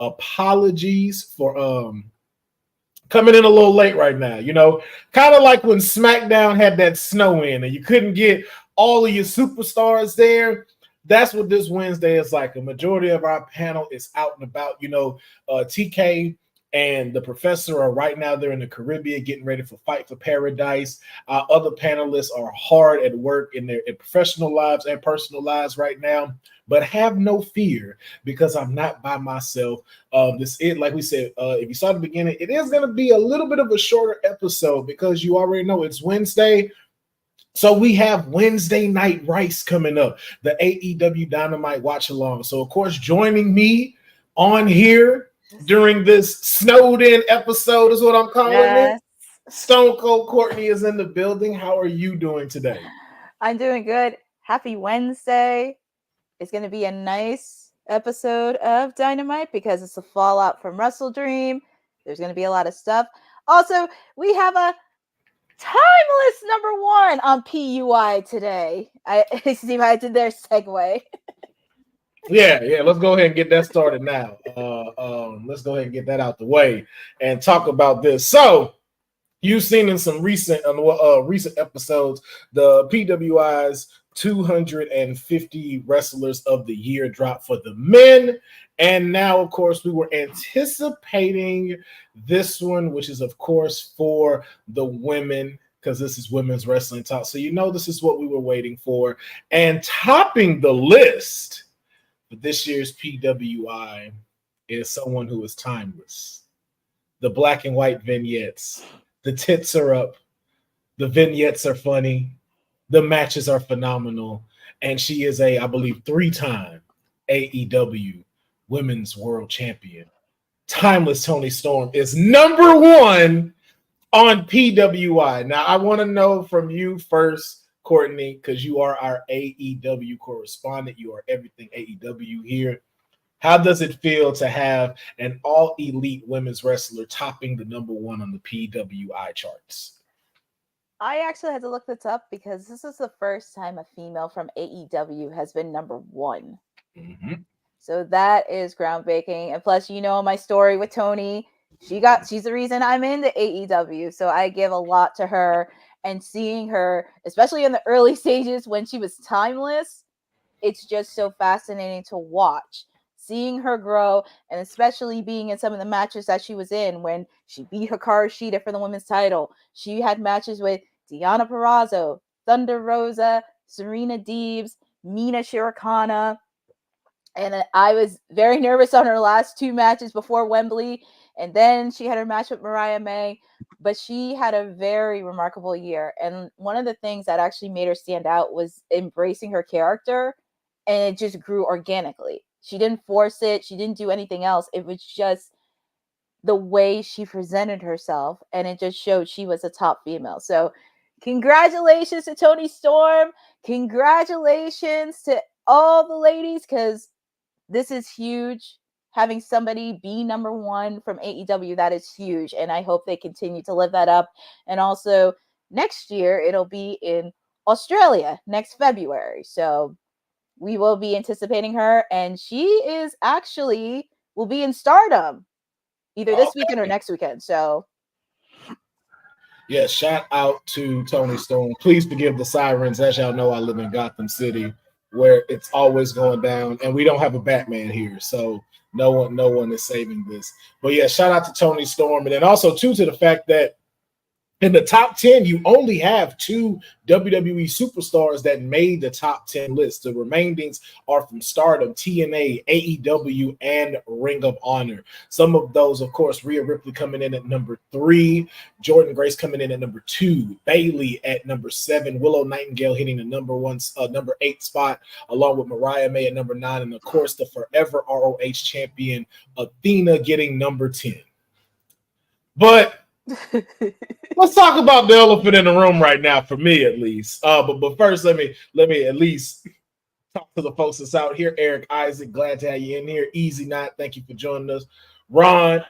apologies for coming in a little late right now. You know, kind of like when SmackDown had that snow in and you couldn't get all of your superstars there. That's what this Wednesday is like. A majority of our panel is out and about. You know, TK and the professor are right now. They're in the Caribbean getting ready for Fight for Paradise. Other panelists are hard at work in their professional lives and personal lives right now. But have no fear because I'm not by myself. Like we said, if you saw the beginning, it is going to be a little bit of a shorter episode because you already know it's Wednesday. So we have Wednesday Night Rice coming up, the AEW Dynamite Watch Along. So, of course, joining me on here during this snowed in episode is what I'm calling it. Stone Cold Courtney is in the building. How are you doing today? I'm doing good. Happy Wednesday. It's going to be a nice episode of Dynamite because it's a fallout from Wrestle Dream. There's going to be a lot of stuff. Also, we have a timeless number one on PUI today. I see I did their segue. Yeah. Let's go ahead and get that started now. Let's go ahead and get that out the way and talk about this. So, you've seen in some recent episodes the PWI's 250 wrestlers of the year drop for the men. And now, of course, we were anticipating this one, which is, of course, for the women, because this is women's wrestling talk. So, you know, this is what we were waiting for. And topping the list for this year's PWI is someone who is timeless. The black and white vignettes. The tits are up. The vignettes are funny. The matches are phenomenal. And she is I believe, 3-time AEW Women's World Champion. Timeless Toni Storm is number one on PWI. Now, I want to know from you first, Courtney, because you are our AEW correspondent. You are everything AEW here. How does it feel to have an all-elite women's wrestler topping the number one on the PWI charts? I actually had to look this up because this is the first time a female from AEW has been number one. Mm-hmm. So that is groundbreaking. And plus, you know my story with Toni. She's the reason I'm in the AEW. So I give a lot to her. And seeing her, especially in the early stages when she was timeless, it's just so fascinating to watch. Seeing her grow, and especially being in some of the matches that she was in when she beat Hikaru Shida for the women's title. She had matches with Deonna Purrazzo, Thunder Rosa, Serena Deebs, Mina Shirokana. And I was very nervous on her last two matches before Wembley. And then she had her match with Mariah May. But she had a very remarkable year. And one of the things that actually made her stand out was embracing her character. And it just grew organically. She didn't force it. She didn't do anything else. It was just the way she presented herself. And it just showed she was a top female. So congratulations to Toni Storm. Congratulations to all the ladies, because this is huge. Having somebody be number one from AEW, that is huge. And I hope they continue to live that up. And also next year, it'll be in Australia next February. So we will be anticipating her. And she is actually will be in Stardom either this weekend or next weekend. So yeah, shout out to Toni Storm. Please forgive the sirens. As y'all know, I live in Gotham City, where it's always going down, and we don't have a Batman here, so no one is saving this. But yeah, shout out to Toni Storm, and then also too to the fact that in the top 10, you only have 2 WWE superstars that made the top 10 list. The remainings are from Stardom, TNA, AEW, and Ring of Honor. Some of those, of course, Rhea Ripley coming in at number 3, Jordynne Grace coming in at number 2, Bayley at number 7, Willow Nightingale hitting the number 8 spot, along with Mariah May at number 9, and of course, the forever ROH champion Athena getting number 10. But let's talk about the elephant in the room right now, for me at least. But first, let me at least talk to the folks that's out here. Eric Isaac, glad to have you in here. Easy Knot, thank you for joining us. Ron,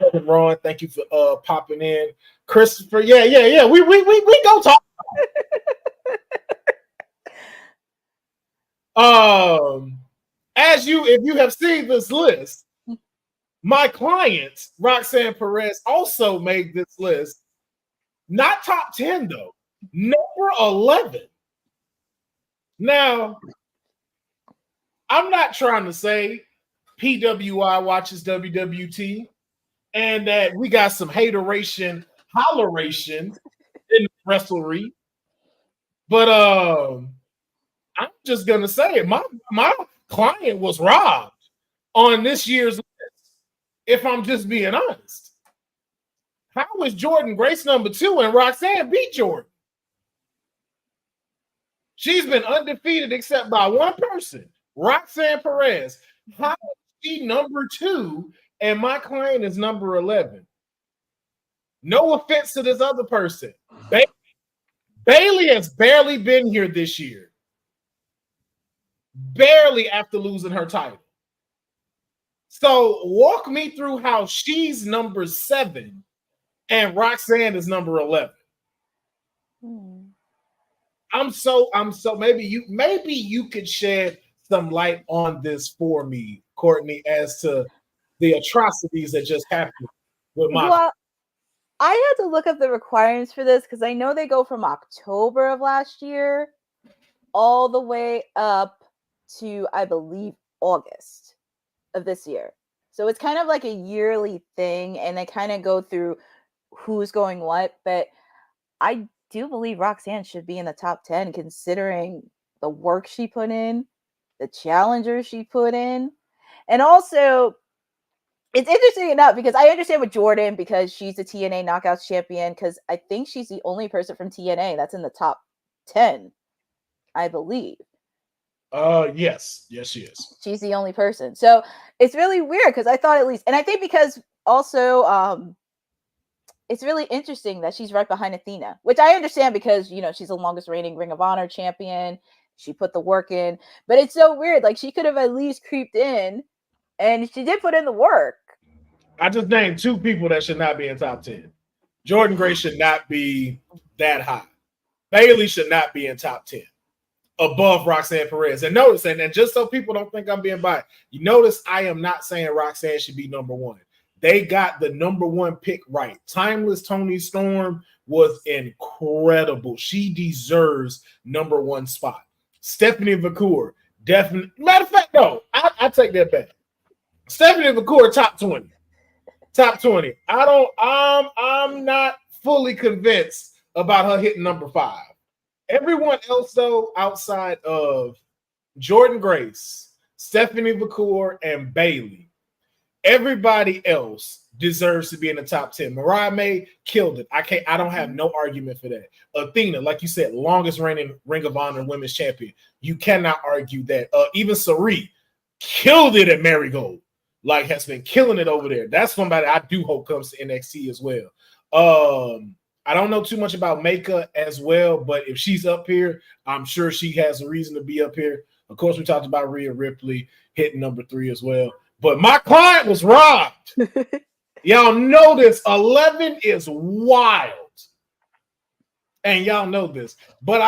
thank you for popping in. Christopher, yeah. We go talk. If you have seen this list, My client, Roxanne Perez, also made this list. Not top 10, though. Number 11. Now, I'm not trying to say PWI watches WWT and that we got some hateration, holleration in wrestlery. But I'm just gonna say it. My client was robbed on this year's list, if I'm just being honest. How is Jordan Grace number 2 and Roxanne beat Jordan? She's been undefeated except by one person, Roxanne Perez. How is she number 2 and my client is number 11? No offense to this other person. Bailey has barely been here this year. Barely after losing her title. So walk me through how she's number 7 and Roxanne is number 11. I'm so maybe you could shed some light on this for me, Courtney, as to the atrocities that just happened with my. Well, I had to look up the requirements for this because I know they go from October of last year all the way up to, I believe, August of this year. So it's kind of like a yearly thing, and they kind of go through who's going what. But I do believe Roxanne should be in the top 10 considering the work she put in, the challengers she put in, and also it's interesting enough because I understand with Jordan because she's the TNA Knockouts champion because I think she's the only person from TNA that's in the top 10, I believe. Yes, she is. She's the only person. So it's really weird because I thought at least, and I think because also it's really interesting that she's right behind Athena, which I understand because, you know, she's the longest reigning Ring of Honor champion. She put the work in, but it's so weird. Like she could have at least creeped in and she did put in the work. I just named 2 people that should not be in top 10. Jordan Grace should not be that high. Bailey should not be in top 10 above Roxanne Perez. And notice, and just so people don't think I'm being biased, you notice I am not saying Roxanne should be number 1. They got the number 1 pick right. Timeless Toni Storm was incredible. She deserves number 1 spot. Stephanie McCool, definitely. Matter of fact, no, I take that back. Stephanie McCool, top 20. Top 20. I'm not fully convinced about her hitting number 5. Everyone else, though, outside of Jordan Grace, Stephanie McCool, and Bailey, everybody else deserves to be in the top 10. Mariah May killed it. I don't have no argument for that. Athena, like you said, longest reigning Ring of Honor Women's Champion. You cannot argue that. Even Sari killed it at Marigold. Like has been killing it over there. That's somebody I do hope comes to NXT as well. I don't know too much about Maka as well, but if she's up here, I'm sure she has a reason to be up here. Of course, we talked about Rhea Ripley hitting number 3 as well. But my client was robbed. Y'all know this. 11 is wild. And y'all know this. But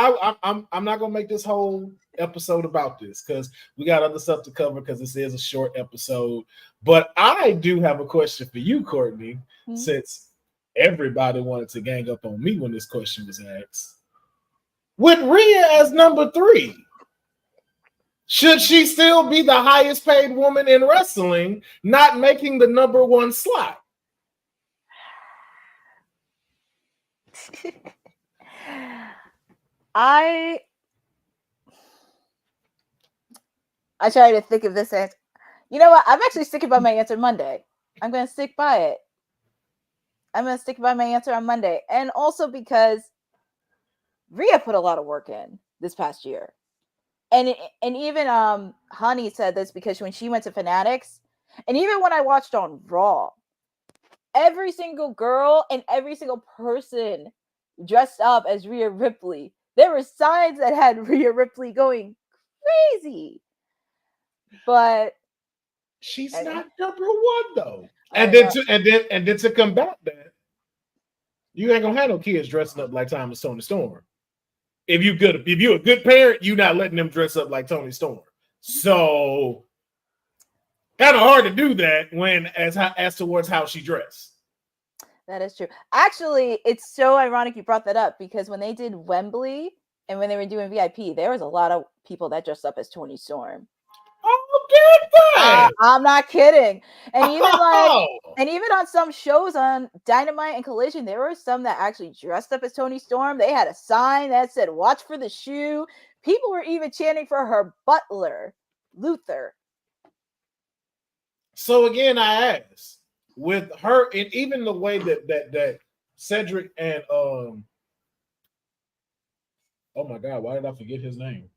I'm not going to make this whole episode about this because we got other stuff to cover because this is a short episode. But I do have a question for you, Courtney, since everybody wanted to gang up on me when this question was asked. With Rhea as number 3, should she still be the highest paid woman in wrestling, not making the number 1 slot? I try to think of this answer. You know what? I'm actually sticking by my answer Monday. I'm going to stick by it. I'm going to stick by my answer on Monday. And also because Rhea put a lot of work in this past year. And even Honey said this because when she went to Fanatics, and even when I watched on Raw, every single girl and every single person dressed up as Rhea Ripley. There were signs that had Rhea Ripley going crazy. But she's not number 1 though. And then to combat that, you ain't gonna have no kids dressing up like Toni Storm. If you're a good parent, you're not letting them dress up like Toni Storm. So kind of hard to do that when as towards how she dressed. That is true. Actually, it's so ironic you brought that up because when they did Wembley and when they were doing VIP, there was a lot of people that dressed up as Tony Storm. Oh, did they? I'm not kidding. And even Oh. and even on some shows on Dynamite and Collision, there were some that actually dressed up as Tony Storm. They had a sign that said "Watch for the shoe." People were even chanting for her butler, Luther. So again, I asked with her, and even the way that Cedric and oh my God, why did I forget his name?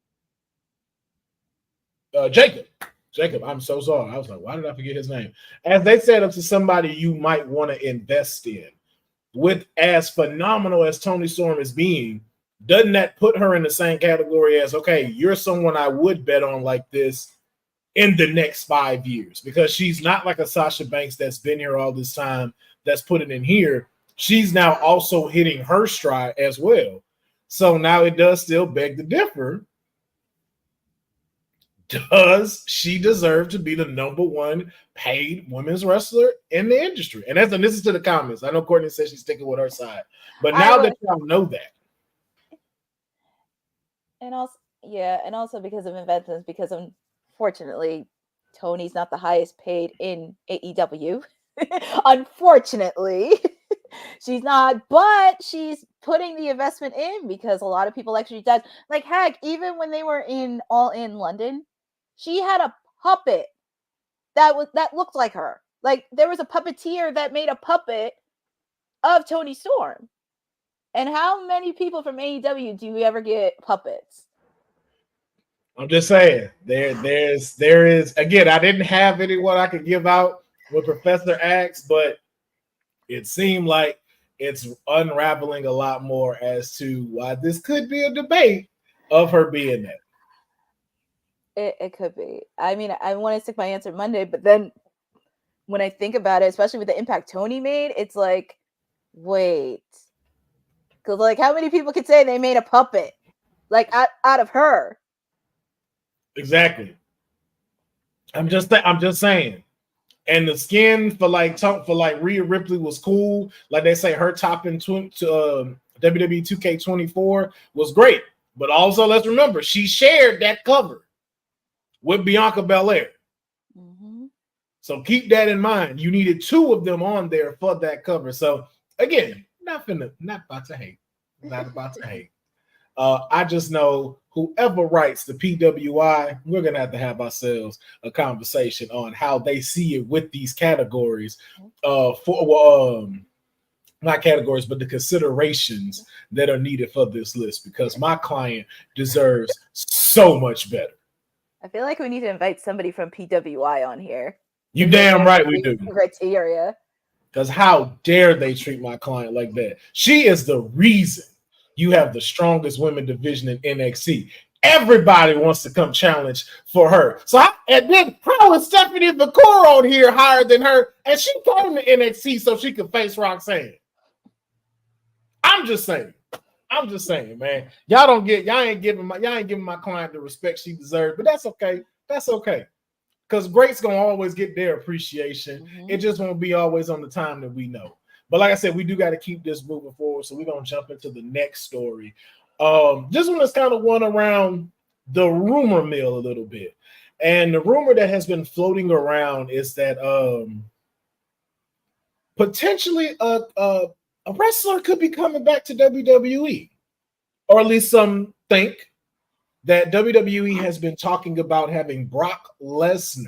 Jacob, I'm so sorry. I was like, why did I forget his name? As they set up to somebody you might want to invest in, with as phenomenal as Tony Storm is being, doesn't that put her in the same category as, okay, you're someone I would bet on like this in the next 5 years? Because she's not like a Sasha Banks that's been here all this time, that's put it in here. She's now also hitting her stride as well. So now it does still beg to differ. Does she deserve to be the number one paid women's wrestler in the industry? And this is to the comments. I know Courtney says she's sticking with her side, but now that y'all know that, and also because of investments, because unfortunately Tony's not the highest paid in AEW. Unfortunately, she's not, but she's putting the investment in because a lot of people actually does. Like heck, even when they were in All In London, she had a puppet that looked like her. Like there was a puppeteer that made a puppet of Tony Storm. And how many people from AEW do you ever get puppets? I'm just saying there is again, I didn't have anyone I could give out with Professor Axe, but it seemed like it's unraveling a lot more as to why this could be a debate of her being that. It could be. I mean, I want to stick my answer Monday, but then when I think about it, especially with the impact Tony made, it's like, wait. Because, like, how many people could say they made a puppet? Like, out of her? Exactly. I'm just saying. And the skin for Rhea Ripley was cool. Like they say, her topping to WWE 2K24 was great. But also, let's remember, she shared that cover with Bianca Belair. Mm-hmm. So keep that in mind. You needed two of them on there for that cover. So again, not about to hate. Not about to hate. I just know whoever writes the PWI, we're going to have ourselves a conversation on how they see it with these categories, not categories, but the considerations that are needed for this list, because my client deserves so much better. I feel like we need to invite somebody from PWI on here. You damn right we do. Criteria. Because how dare they treat my client like that? She is the reason you have the strongest women division in NXT. Everybody wants to come challenge for her. So how is Stephanie McCool on here higher than her? And she came to NXT so she could face Roxanne. I'm just saying, man. Y'all ain't giving my client the respect she deserves, but that's okay. That's okay. Because greats gonna always get their appreciation. Mm-hmm. It just won't be always on the time that we know. But like I said, we do got to keep this moving forward. So we're gonna jump into the next story. This one is kind of one around the rumor mill a little bit. And the rumor that has been floating around is that potentially a wrestler could be coming back to WWE, or at least some think that WWE has been talking about having Brock Lesnar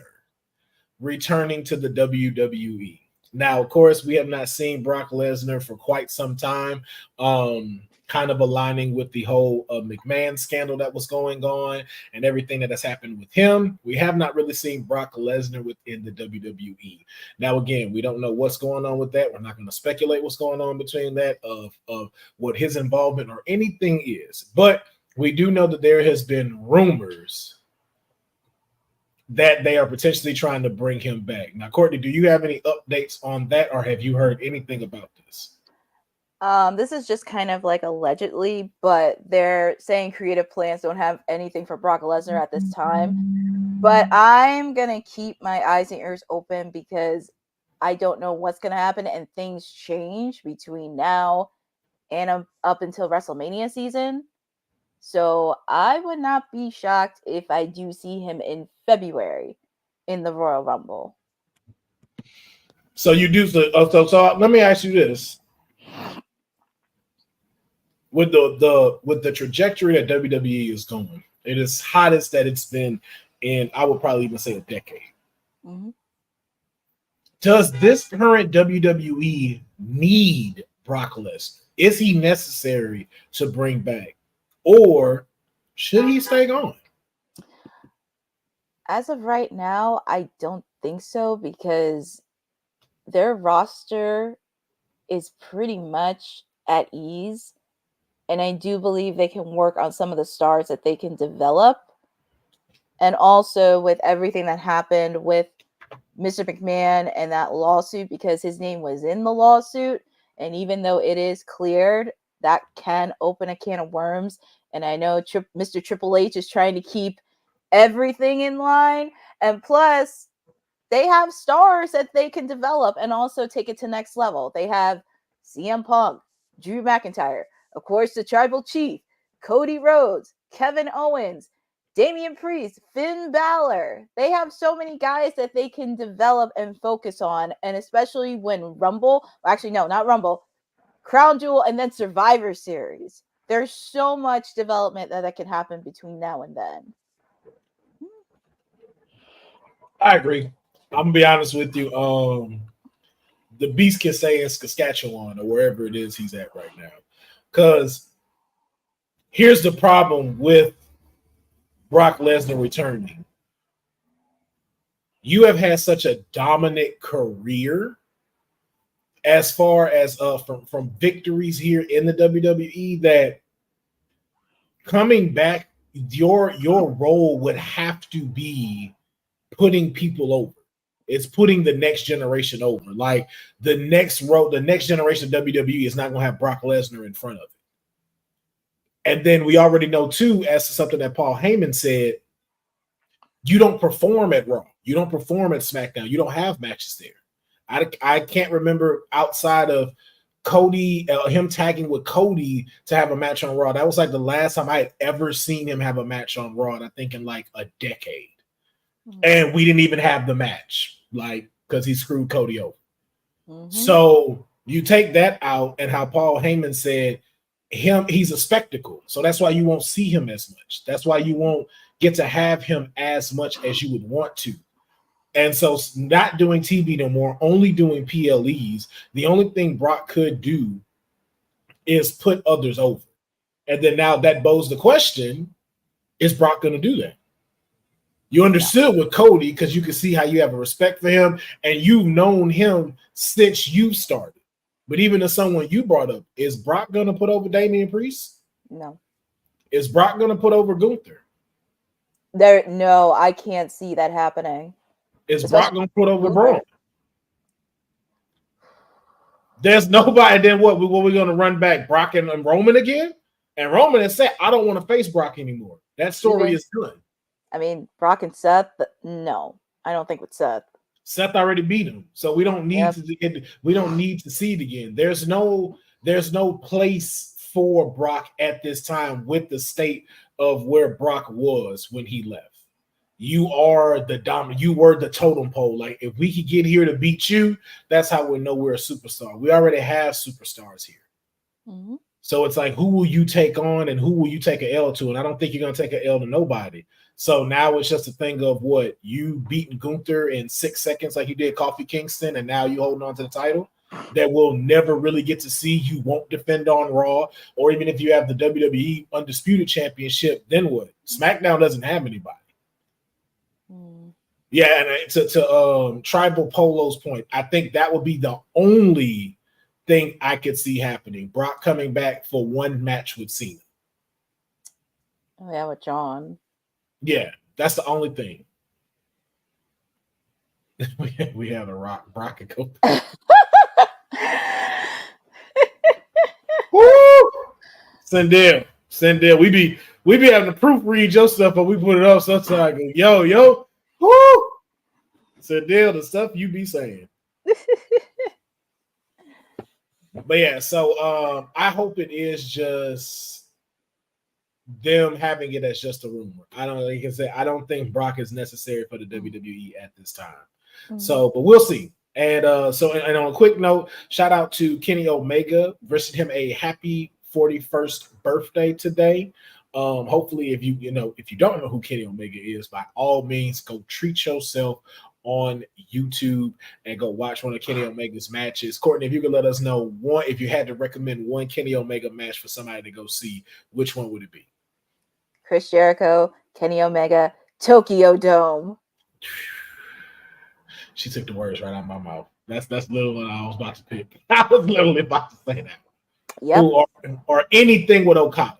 returning to the WWE. Now, of course, we have not seen Brock Lesnar for quite some time, kind of aligning with the whole McMahon scandal that was going on and everything that has happened with him. We have not really seen Brock Lesnar within the WWE. Now, again, we don't know what's going on with that. We're not going to speculate what's going on between that of what his involvement or anything is. But we do know that there has been rumors that they are potentially trying to bring him back. Now, Courtney, do you have any updates on that, or have you heard anything about this? This is just kind of like allegedly, but they're saying creative plans don't have anything for Brock Lesnar at this time. But I'm gonna keep my eyes and ears open because I don't know what's gonna happen, and things change between now and up until WrestleMania season. So I would not be shocked if I do see him in February in the Royal Rumble. So you do so let me ask you this. With the trajectory that WWE is going, it is hottest that it's been in, I would probably even say, a decade. Mm-hmm. Does this current WWE need Brock Lesnar? Is he necessary to bring back, or should he stay gone? As of right now, I don't think so because their roster is pretty much at ease. And I do believe they can work on some of the stars that they can develop. And also with everything that happened with Mr. McMahon and that lawsuit, because his name was in the lawsuit. And even though it is cleared, that can open a can of worms. And I know Mr. Triple H is trying to keep everything in line. And plus, they have stars that they can develop and also take it to next level. They have CM Punk, Drew McIntyre, of course, the Tribal Chief, Cody Rhodes, Kevin Owens, Damian Priest, Finn Balor. They have so many guys that they can develop and focus on. And especially when Rumble, actually, no, not Rumble, Crown Jewel, and then Survivor Series. There's so much development that can happen between now and then. I agree. I'm gonna be honest with you. The Beast can say in Saskatchewan or wherever it is he's at right now. Because here's the problem with Brock Lesnar returning. You have had such a dominant career as far as from victories here in the WWE that coming back, your role would have to be putting people over. It's putting the next generation over. Like the next generation of WWE is not going to have Brock Lesnar in front of it. And then we already know too, as to something that Paul Heyman said, you don't perform at Raw. You don't perform at SmackDown. You don't have matches there. I can't remember outside of Cody, him tagging with Cody to have a match on Raw. That was like the last time I had ever seen him have a match on Raw. I think in like a decade. Mm-hmm. And we didn't even have the match, like, because he screwed Cody over. Mm-hmm. So you take that out, and how Paul Heyman said he's a spectacle. So that's why you won't see him as much. That's why you won't get to have him as much as you would want to. And so not doing TV no more, only doing PLEs. The only thing Brock could do is put others over. And then now that bodes the question, is Brock going to do that? You understood with Cody because you can see how you have a respect for him and you've known him since you started. But even as someone you brought up, is Brock going to put over Damian Priest? No. Is Brock going to put over Gunther? No, I can't see that happening. Is Brock going to put over Braun? There's nobody. Then what? We're going to run back Brock and Roman again? And Roman has said, I don't want to face Brock anymore. That story is done. I mean, Brock and Seth, no, I don't think with Seth. Seth already beat him, so we don't need to see it again. There's no place for Brock at this time with the state of where Brock was when he left. You are the dominant. You were the totem pole. Like if we could get here to beat you, that's how we know we're a superstar. We already have superstars here. Mm-hmm. So it's like, who will you take on and who will you take an L to? And I don't think you're going to take an L to nobody. So now it's just a thing of what you beating Gunther in 6 seconds like you did Kofi Kingston, and now you holding on to the title that we'll never really get to see. You won't defend on Raw, or even if you have the WWE Undisputed Championship, then what? SmackDown doesn't have anybody. Yeah, and to Tribal Polo's point, I think that would be the only thing I could see happening. Brock coming back for one match with Cena. Oh yeah, with John. Yeah, that's the only thing. we have a Brock and go. Send deal. We be having to proofread your stuff, but we put it up sometimes. Yo, whoo, send deal the stuff you be saying. But yeah, so I hope it is just them having it as just a rumor. I don't think Brock is necessary for the WWE at this time. So, but we'll see. And and on a quick note, shout out to Kenny Omega, wishing him a happy 41st birthday today. Hopefully, if you don't know who Kenny Omega is, by all means, go treat yourself on YouTube and go watch one of Kenny Omega's matches. Courtney, if you could let us know if you had to recommend one Kenny Omega match for somebody to go see, which one would it be? Chris Jericho, Kenny Omega, Tokyo Dome. She took the words right out of my mouth. That's literally what I was about to pick. I was literally about to say that. Yep. Or anything with Okada.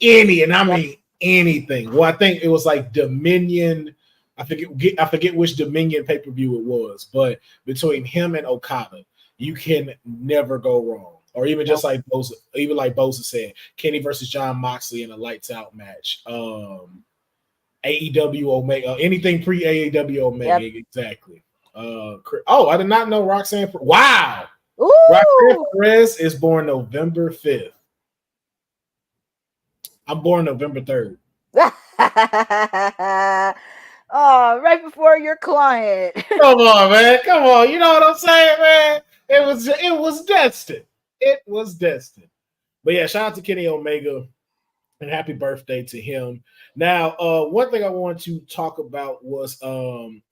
Mean anything. Well, I think it was like Dominion. I forget which Dominion pay-per-view it was, but between him and Okada, you can never go wrong. Or even just like Bosa said, Kenny versus John Moxley in a lights out match. AEW Omega, anything pre AEW Omega, exactly. I did not know Roxanne. Wow, Roxanne Perez is born November 5th. I'm born November 3rd. Oh, right before your client. Come on, man. Come on. You know what I'm saying, man? It was destined. It was destined. But yeah, shout out to Kenny Omega and happy birthday to him. Now, one thing I wanted to talk about was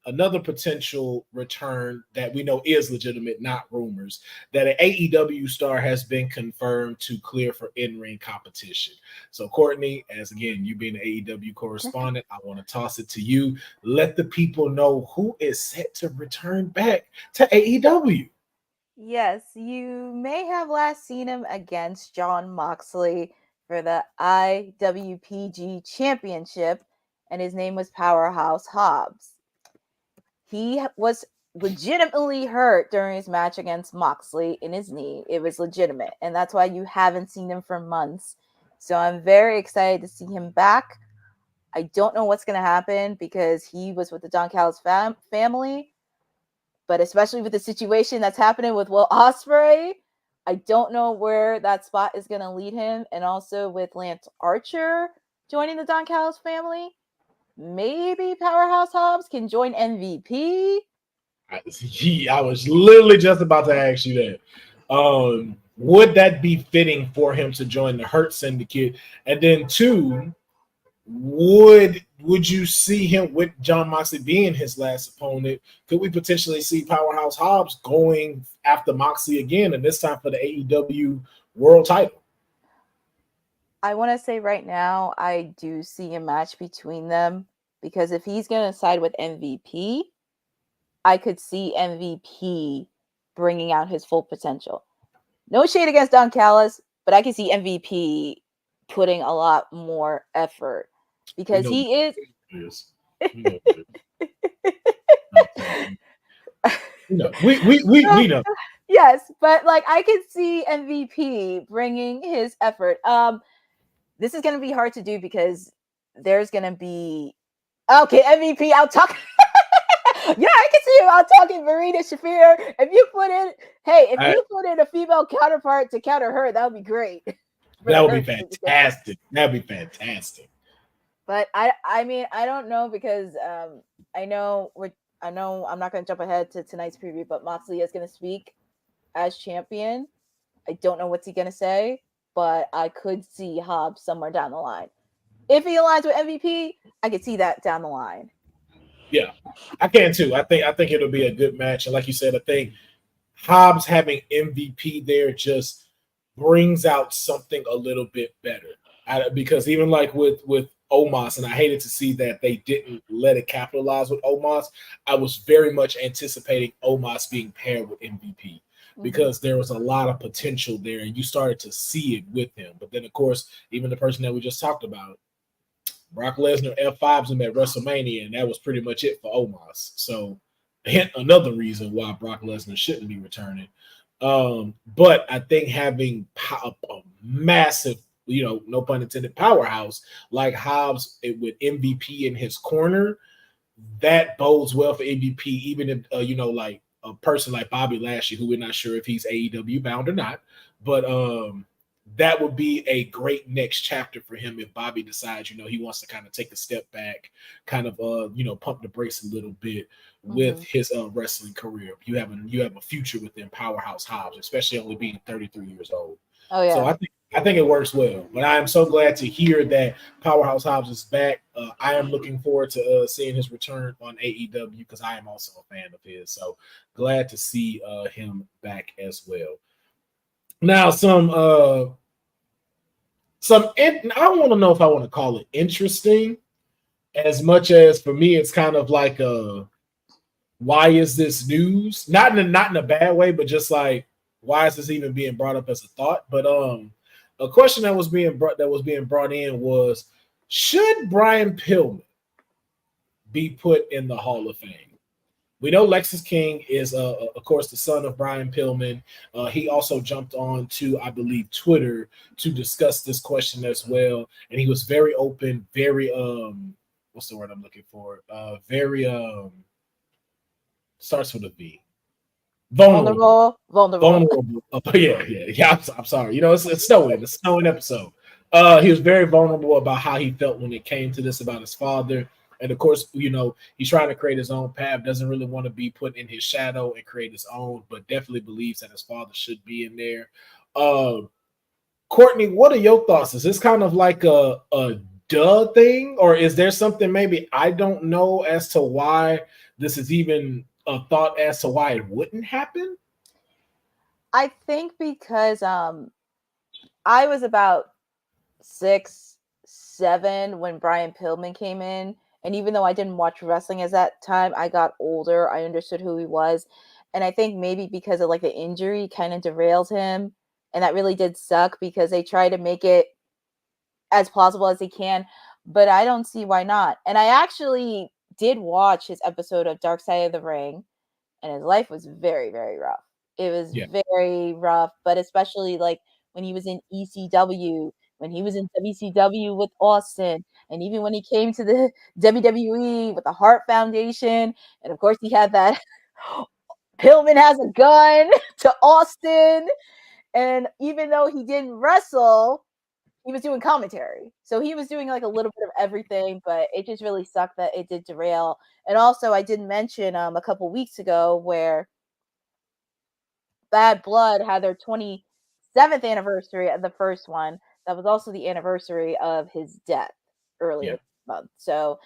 another potential return that we know is legitimate, not rumors, that an AEW star has been confirmed to clear for in-ring competition. So, Courtney, as again, you being an AEW correspondent, I want to toss it to you. Let the people know who is set to return back to AEW. Yes, you may have last seen him against Jon Moxley for the IWPG Championship, and his name was Powerhouse Hobbs. He was legitimately hurt during his match against Moxley in his knee. It was legitimate, and that's why you haven't seen him for months. So I'm very excited to see him back. I don't know what's going to happen because he was with the Don Callis family, but especially with the situation that's happening with Will Ospreay, I don't know where that spot is going to lead him. And also with Lance Archer joining the Don Callis family, maybe Powerhouse Hobbs can join MVP. I was literally just about to ask you that. Would that be fitting for him to join the Hurt Syndicate? And then two, would you see him with Jon Moxley being his last opponent? Could we potentially see Powerhouse Hobbs going after Moxley again, and this time for the AEW World Title? I want to say right now, I do see a match between them, because if he's going to side with MVP, I could see MVP bringing out his full potential. No shade against Don Callis, but I can see MVP putting a lot more effort, because he is. We know. Yes, but like I can see MVP bringing his effort. This is going to be hard to do because there's going to be MVP. I'll talk. Yeah, I can see you out talking Marina Shafir. If you put in a female counterpart to counter her, that would be great. That would be fantastic. That'd be fantastic. But I mean, I don't know, because I know I'm not going to jump ahead to tonight's preview, but Moxley is going to speak as champion. I don't know what's he going to say, but I could see Hobbs somewhere down the line. If he aligns with MVP, I could see that down the line. Yeah, I can too. I think it'll be a good match. And like you said, I think Hobbs having MVP there just brings out something a little bit better. Because even like with Omos, and I hated to see that they didn't let it capitalize with Omos, I was very much anticipating Omos being paired with MVP, because there was a lot of potential there, and you started to see it with him. But then, of course, even the person that we just talked about, Brock Lesnar F5s him at WrestleMania, and that was pretty much it for Omos. So, another reason why Brock Lesnar shouldn't be returning. But I think having a massive no pun intended, powerhouse like Hobbs with MVP in his corner, that bodes well for MVP. Even if like a person like Bobby Lashley, who we're not sure if he's AEW bound or not, but that would be a great next chapter for him if Bobby decides, he wants to kind of take a step back, kind of pump the brakes a little bit with his wrestling career. You have a future within Powerhouse Hobbs, especially only being 33 years old. Oh yeah. So I think it works well. But I am so glad to hear that Powerhouse Hobbs is back. I am looking forward to seeing his return on AEW because I am also a fan of his. So glad to see him back as well. Now, I want to know if I want to call it interesting, as much as for me, it's kind of like why is this news? Not in a bad way, but just like why is this even being brought up as a thought? But a question that was being brought in was, should Brian Pillman be put in the Hall of Fame? We know Lexus King is, of course, the son of Brian Pillman. He also jumped on to, I believe, Twitter to discuss this question as well. And he was very open, very, what's the word I'm looking for? Very, starts with a V. Vulnerable. Yeah. I'm sorry. It's snowing. It's a snowing episode. He was very vulnerable about how he felt when it came to this about his father. And of course, he's trying to create his own path, doesn't really want to be put in his shadow and create his own, but definitely believes that his father should be in there. Courtney, what are your thoughts? Is this kind of like a duh thing, or is there something maybe I don't know as to why this is even a thought as to why it wouldn't happen? I think because I was about 6, 7 when Brian Pillman came in. And even though I didn't watch wrestling at that time, I got older. I understood who he was. And I think maybe because of like the injury kind of derailed him. And that really did suck because they try to make it as plausible as they can. But I don't see why not. And I actually did watch his episode of Dark Side of the Ring. And his life was very, very rough. It was very rough. But especially like when he was in ECW, when he was in WCW with Austin, and even when he came to the WWE with the Hart Foundation, and of course he had that Pillman has a gun to Austin, and even though he didn't wrestle, he was doing commentary. So he was doing like a little bit of everything, but it just really sucked that it did derail. And also I did mention a couple weeks ago where Bad Blood had their 27th anniversary of the first one. That was also the anniversary of his death earlier this month. So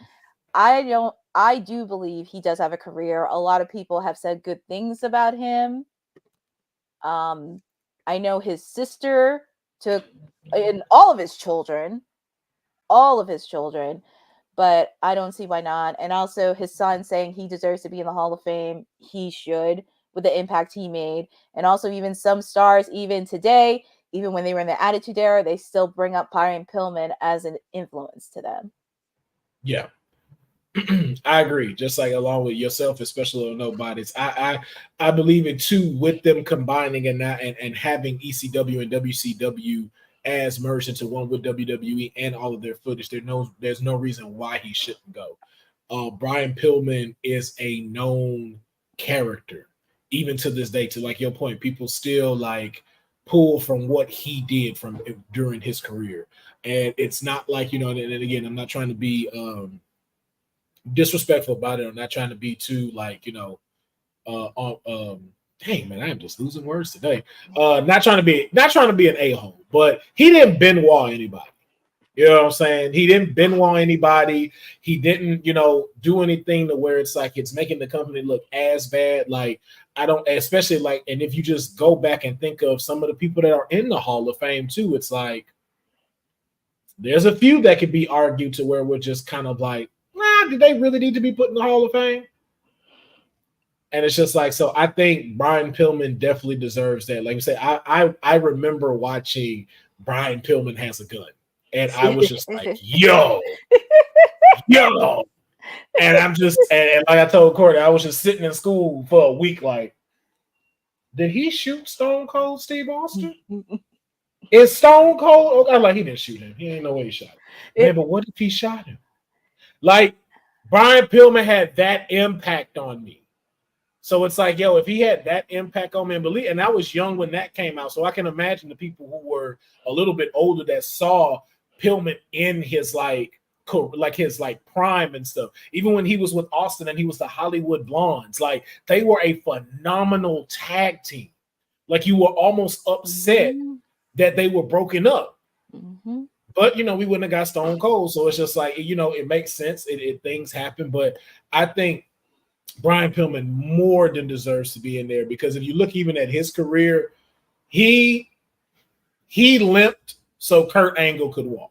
I do believe he does have a career. A lot of people have said good things about him. I know his sister took in all of his children, but I don't see why not. And also his son saying he deserves to be in the Hall of Fame. He should, with the impact he made. And also even some stars, even today, even when they were in the Attitude Era, they still bring up Brian Pillman as an influence to them. Yeah. I agree. Just like along with yourself, especially on Nobodies, I believe it too. With them combining and having ECW and WCW as merged into one with WWE and all of their footage, there's no reason why he shouldn't go. Brian Pillman is a known character, even to this day. To like your point, people still like pull from what he did from during his career, and it's not like And again, I'm not trying to be disrespectful about it. I'm not trying to be too like dang man, I am just losing words today. Not trying to be an a-hole, but he didn't Benoit anybody. You know what I'm saying? He didn't Benoit anybody. He didn't, do anything to where it's like it's making the company look as bad. Like I don't, especially like, and if you just go back and think of some of the people that are in the Hall of Fame too, it's like there's a few that could be argued to where we're just kind of like, do they really need to be put in the Hall of Fame? And it's just like, so I think Brian Pillman definitely deserves that. Like I said, I remember watching Brian Pillman Has a Gun. And I was just like, yo. And I'm just, and like I told Courtney, I was just sitting in school for a week like, did he shoot Stone Cold Steve Austin? Is Stone Cold? Oh, like he didn't shoot him. He ain't no way he shot him. Man, It, but what if he shot him? Like Brian Pillman had that impact on me. So it's like, yo, if he had that impact on me, and I was young when that came out, so I can imagine the people who were a little bit older that saw Pillman in his his prime and stuff. Even when he was with Austin and he was the Hollywood Blondes, like they were a phenomenal tag team. Like you were almost upset that they were broken up. Mm-hmm. But we wouldn't have got Stone Cold, so it's just like it makes sense. It things happen, but I think Brian Pillman more than deserves to be in there because if you look even at his career, he limped so Kurt Angle could walk.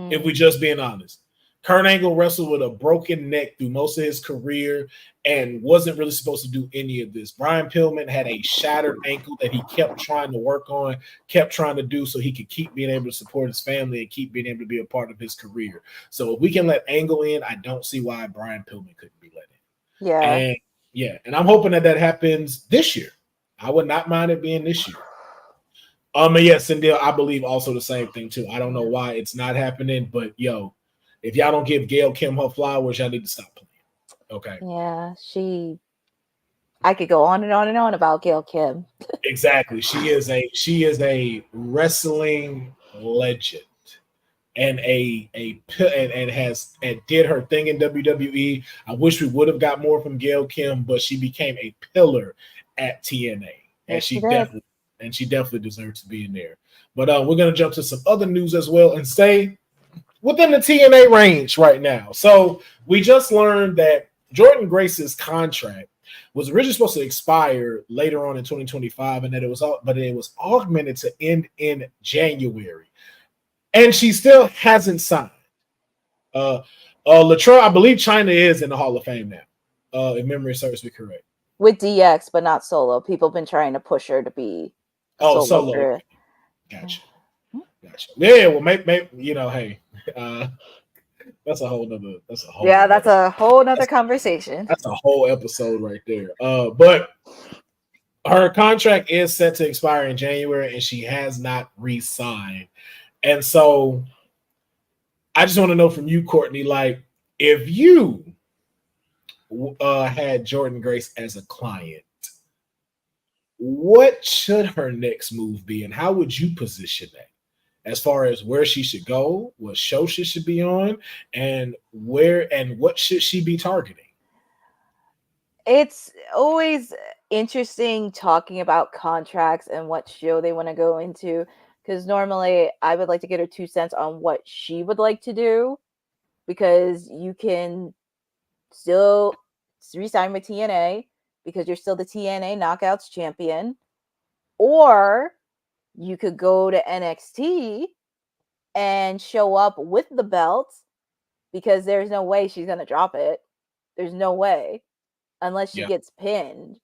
If we just being honest, Kurt Angle wrestled with a broken neck through most of his career and wasn't really supposed to do any of this. Brian Pillman had a shattered ankle that he kept trying to work on, kept trying to do so he could keep being able to support his family and keep being able to be a part of his career. So if we can let Angle in, I don't see why Brian Pillman couldn't be let in. Yeah. And I'm hoping that happens this year. I would not mind it being this year. And yes, and I believe also the same thing too. I don't know why it's not happening, but yo, if y'all don't give Gail Kim her flowers, y'all need to stop playing. Okay. Yeah, I could go on and on and on about Gail Kim. Exactly. She is a wrestling legend. And did her thing in WWE. I wish we would have got more from Gail Kim, but she became a pillar at TNA, and she definitely deserves to be in there. But we're gonna jump to some other news as well and stay within the TNA range right now. So we just learned that Jordan Grace's contract was originally supposed to expire later on in 2025, and that it was augmented to end in January. And she still hasn't signed. Latrell, I believe China is in the Hall of Fame now, if memory serves me correct. With DX, but not solo. People have been trying to push her to be solo. Gotcha. Yeah, well, maybe hey, that's a whole nother conversation. That's a whole episode right there. But her contract is set to expire in January, and she has not re-signed. And so I just want to know from you, Courtney, like if you had Jordan Grace as a client, what should her next move be, and how would you position that as far as where she should go, what show she should be on, and what should she be targeting? It's always interesting talking about contracts and what show they want to go into. Because normally I would like to get her 2 cents on what she would like to do, because you can still resign with TNA because you're still the TNA Knockouts champion, or you could go to NXT and show up with the belt, because there's no way she's going to drop it. There's no way unless she gets pinned.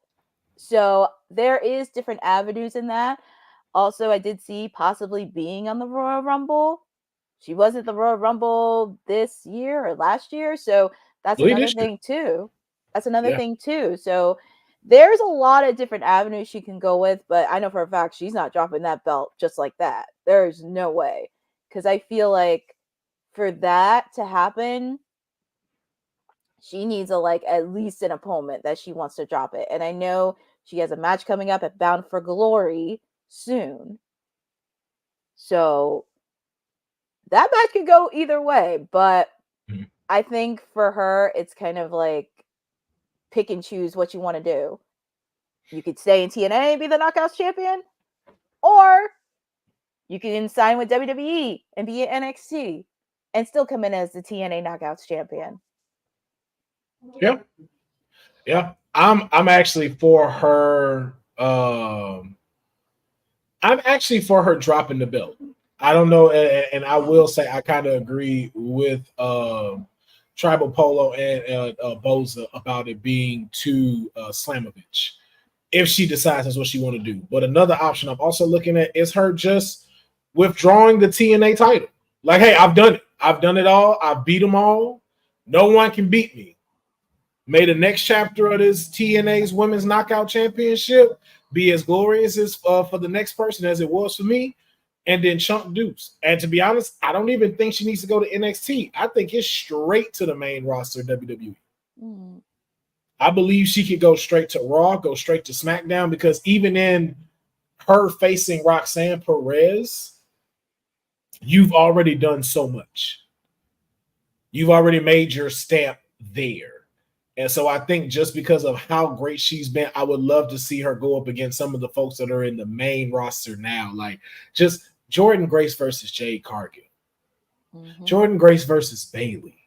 So there is different avenues in that. Also, I did see possibly being on the Royal Rumble. She wasn't the Royal Rumble this year or last year, so that's another thing too. So there's a lot of different avenues she can go with, but I know for a fact she's not dropping that belt just like that. There's no way, because I feel like for that to happen, she needs at least an opponent that she wants to drop it. And I know she has a match coming up at Bound for Glory soon. So that match could go either way, but I think for her, it's kind of like pick and choose what you want to do. You could stay in TNA and be the Knockouts champion, or you can sign with WWE and be in NXT and still come in as the TNA Knockouts champion. Yeah. I'm actually for her. I'm actually for her dropping the belt. I don't know, and I will say I kind of agree with Tribal Polo and Boza about it being to Slamovich if she decides that's what she want to do. But another option I'm also looking at is her just withdrawing the TNA title. Like, hey, I've done it. I've done it all. I've beat them all. No one can beat me. May the next chapter of this TNA's Women's Knockout Championship be as glorious as for the next person as it was for me. and then Chunk Deuce. And to be honest, I don't even think she needs to go to NXT. I think it's straight to the main roster of WWE. Mm. I believe she could go straight to Raw, go straight to SmackDown, because even in her facing Roxanne Perez, you've already done so much. You've already made your stamp there. And so I think just because of how great she's been, I would love to see her go up against some of the folks that are in the main roster now. Like just Jordan Grace versus Jade Cargill. Mm-hmm. Jordan Grace versus Bayley.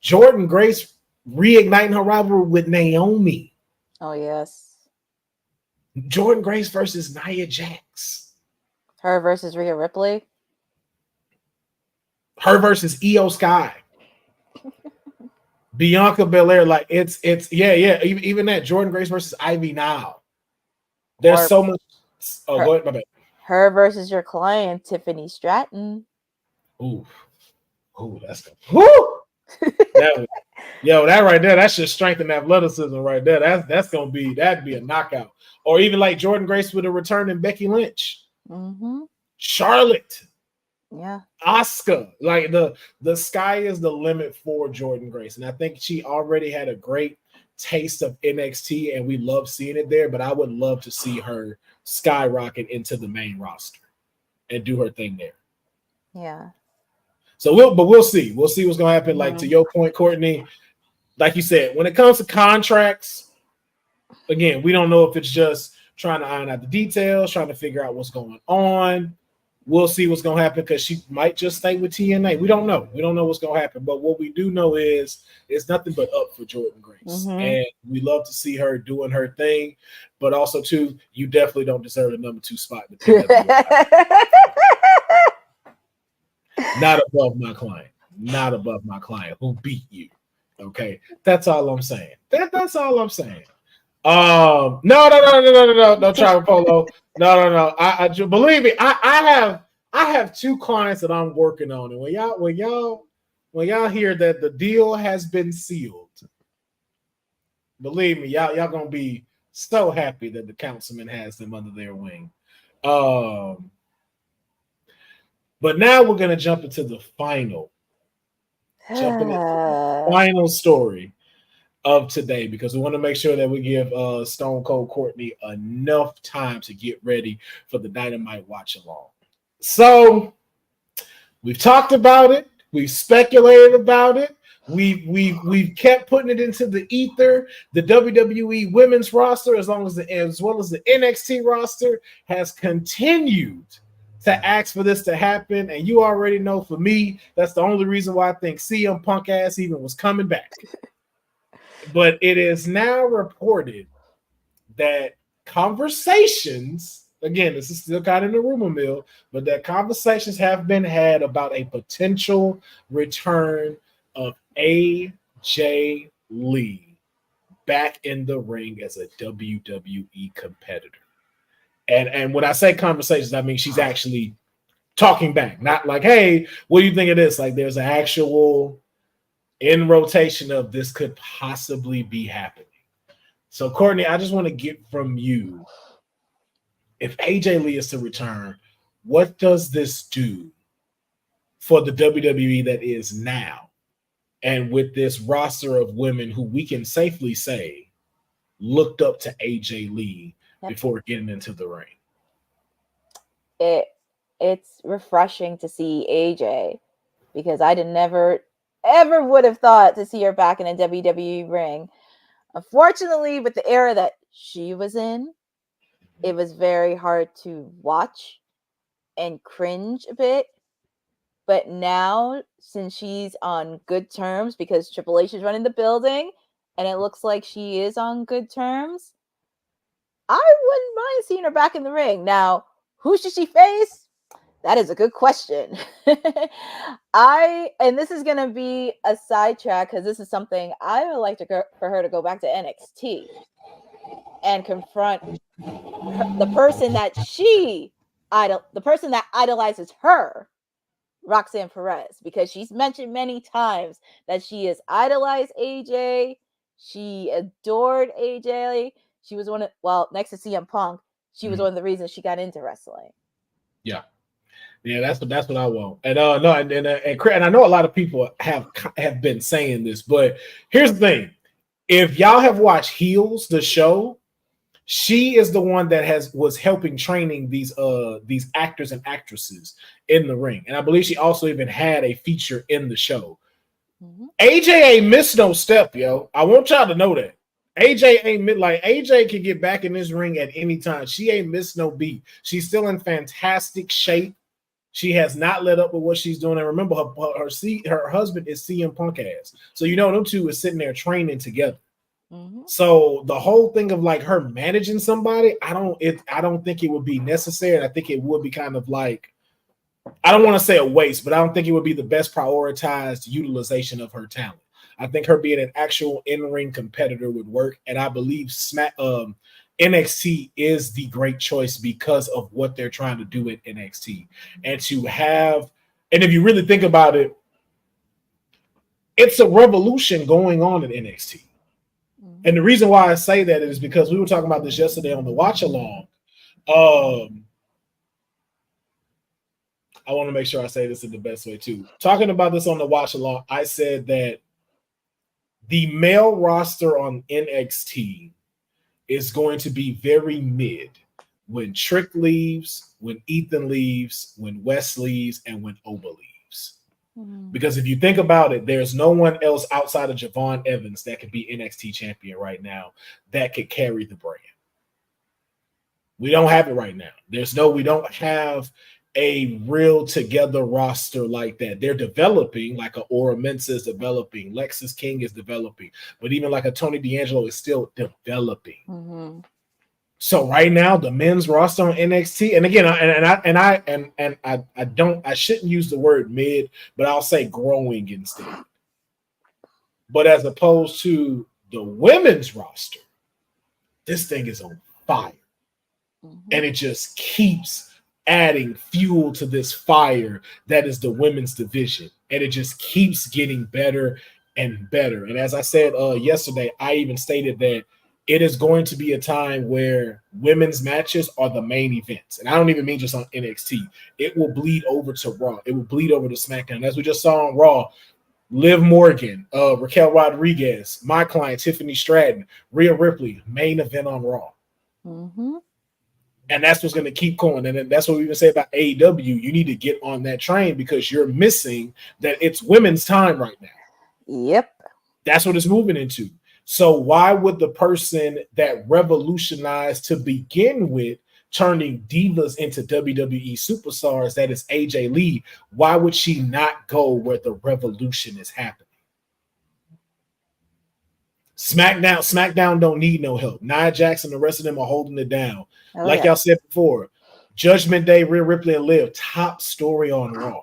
Jordan Grace reigniting her rivalry with Naomi. Oh, yes. Jordan Grace versus Nia Jax. Her versus Rhea Ripley. Her versus Io Sky. Bianca Belair, like it's yeah. Even that Jordan Grace versus Ivy now. There's so much. Oh, go ahead, my bad. Her versus your client Tiffany Stratton. Ooh, that's good. Woo! That right there, that's just strength and athleticism right there. That'd be a knockout. Or even like Jordan Grace with a return in Becky Lynch. Mm-hmm. Charlotte. Yeah. Asuka. Like the sky is the limit for Jordan Grace. And I think she already had a great taste of NXT and we love seeing it there, but I would love to see her skyrocket into the main roster and do her thing there. Yeah. So we'll see. We'll see what's gonna happen. Mm-hmm. Like to your point, Courtney, like you said, when it comes to contracts, again, we don't know if it's just trying to iron out the details, trying to figure out what's going on. We'll see what's going to happen because she might just stay with TNA. We don't know. We don't know what's going to happen. But what we do know is it's nothing but up for Jordan Grace. Mm-hmm. And we love to see her doing her thing. But also, too, you definitely don't deserve the number 2 spot. Not above my client. Not above my client who beat you. Okay? That's all I'm saying. That's all I'm saying. No, Travel Polo. No. I believe me. I have 2 clients that I'm working on, and when y'all hear that the deal has been sealed, believe me, y'all gonna be so happy that the councilman has them under their wing. But now we're gonna jump into the final story of today because we want to make sure that we give Stone Cold Courtney enough time to get ready for the Dynamite watch along. So we've talked about it, we've speculated about it, we've kept putting it into the ether. The WWE women's roster, as well as the NXT roster, has continued to ask for this to happen, and you already know for me that's the only reason why I think CM Punk ass even was coming back. But it is now reported that conversations, again, this is still kind of in the rumor mill, but that conversations have been had about a potential return of AJ Lee back in the ring as a WWE competitor. And when I say conversations, I mean she's actually talking back, not like, hey, what do you think of this? Like there's an actual in rotation of this could possibly be happening. So, Courtney, I just want to get from you, if AJ Lee is to return, what does this do for the WWE that is now? And with this roster of women who we can safely say looked up to AJ Lee before getting into the ring. It's refreshing to see AJ because I never ever would have thought to see her back in a WWE ring. Unfortunately, with the era that she was in, it was very hard to watch and cringe a bit. But now, since she's on good terms, because Triple H is running the building, and it looks like she is on good terms, I wouldn't mind seeing her back in the ring. Now, who should she face? That is a good question. And this is going to be a sidetrack because this is something I would like for her to go back to NXT and confront the person that the person that idolizes her, Roxanne Perez, because she's mentioned many times that she has idolized AJ. She adored AJ. She was next to CM Punk, she was one of the reasons she got into wrestling. Yeah. Yeah, that's what I want. And no, and I know a lot of people have been saying this, but here's the thing: if y'all have watched Heels, the show, she is the one that was helping training these actors and actresses in the ring, and I believe she also even had a feature in the show. Mm-hmm. AJ ain't missed no step, yo. I want y'all to know that. AJ ain't like AJ can get back in this ring at any time. She ain't missed no beat. She's still in fantastic shape. She has not let up with what she's doing. And remember, her husband is CM Punk ass. So you know them two is sitting there training together. Mm-hmm. So the whole thing of like her managing somebody, I don't think it would be necessary. I think it would be kind of like, I don't want to say a waste, but I don't think it would be the best prioritized utilization of her talent. I think her being an actual in-ring competitor would work, and I believe NXT is the great choice because of what they're trying to do at NXT. And if you really think about it, it's a revolution going on in NXT. Mm-hmm. And the reason why I say that is because we were talking about this yesterday on the watch along. I want to make sure I say this in the best way too. Talking about this on the watch along, I said that the male roster on NXT is going to be very mid when Trick leaves, when Ethan leaves, when Wes leaves, and when Oba leaves. Mm-hmm. Because if you think about it, there's no one else outside of Javon Evans that could be NXT champion right now that could carry the brand. We don't have it right now. We don't have a real together roster like that. They're developing, like a Aura Mensa is developing, Lexus King is developing, but even like a Tony D'Angelo is still developing. Mm-hmm. So right now, the men's roster on NXT, and again, I shouldn't use the word mid, but I'll say growing instead. But as opposed to the women's roster, this thing is on fire. Mm-hmm. And it just keeps adding fuel to this fire that is the women's division. And it just keeps getting better and better. And as I said yesterday, I even stated that it is going to be a time where women's matches are the main events. And I don't even mean just on NXT. It will bleed over to Raw. It will bleed over to SmackDown. As we just saw on Raw, Liv Morgan, Raquel Rodriguez, my client, Tiffany Stratton, Rhea Ripley, main event on Raw. Mm-hmm. And that's what's going to keep going. And that's what we even say about AEW. You need to get on that train because you're missing that it's women's time right now. Yep. That's what it's moving into. So why would the person that revolutionized to begin with turning divas into WWE superstars, that is AJ Lee, why would she not go where the revolution is happening? SmackDown don't need no help. Nia Jax and the rest of them are holding it down. Y'all said before, Judgment Day, Rhea Ripley, and Liv, top story on Raw.